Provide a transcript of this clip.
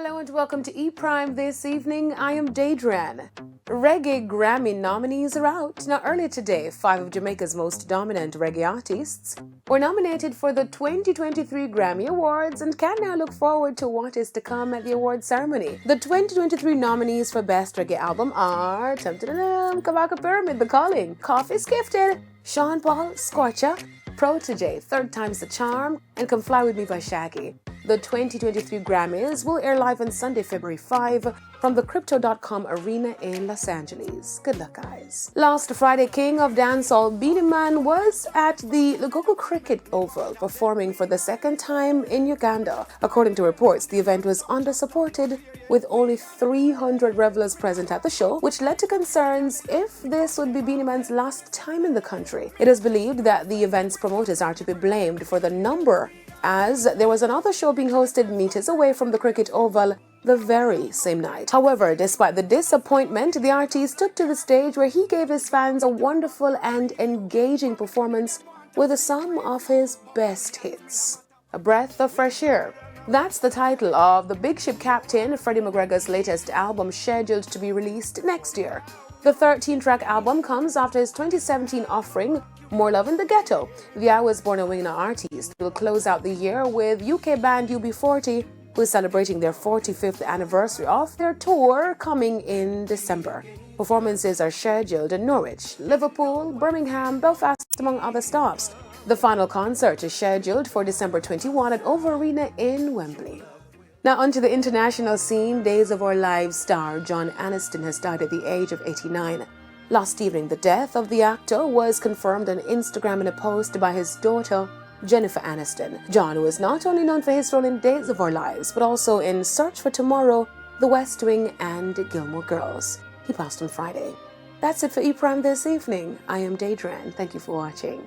Hello and welcome to E-Prime this evening. I am Daedran. Reggae Grammy nominees are out. Now earlier today, 5 of Jamaica's most dominant reggae artists were nominated for the 2023 Grammy Awards and can now look forward to what is to come at the awards ceremony. The 2023 nominees for Best Reggae Album are Kavaka Pyramid, The Calling, Coffee's Gifted, Sean Paul, Scorcha, Protege, Third Time's the Charm, and Come Fly With Me by Shaggy. The 2023 Grammys will air live on Sunday, February 5 from the Crypto.com Arena in Los Angeles. Good luck, guys. Last Friday, King of Dancehall Beenie Man was at the Lugogo Cricket Oval performing for the second time in Uganda. According to reports, the event was under-supported with only 300 revelers present at the show, which led to concerns if this would be Beenie Man's last time in the country. It is believed that the event's promoters are to be blamed for the number, as there was another show being hosted meters away from the Cricket Oval the very same night. However, despite the disappointment, the artist took to the stage where he gave his fans a wonderful and engaging performance with some of his best hits. A breath of fresh air. That's the title of the Big Ship Captain, Freddie McGregor's latest album, scheduled to be released next year. The 13-track album comes after his 2017 offering, More Love in the Ghetto. The I Was Born a Winner artist will close out the year with UK band UB40, who is celebrating their 45th anniversary of their tour coming in December. Performances are scheduled in Norwich, Liverpool, Birmingham, Belfast, among other stops. The final concert is scheduled for December 21 at Over Arena in Wembley. Now onto the international scene. Days of Our Lives star John Aniston has died at the age of 89. Last evening, the death of the actor was confirmed on Instagram in a post by his daughter, Jennifer Aniston. John was not only known for his role in Days of Our Lives, but also in Search for Tomorrow, The West Wing, and Gilmore Girls. He passed on Friday. That's it for E-Prime this evening. I am Daedran. Thank you for watching.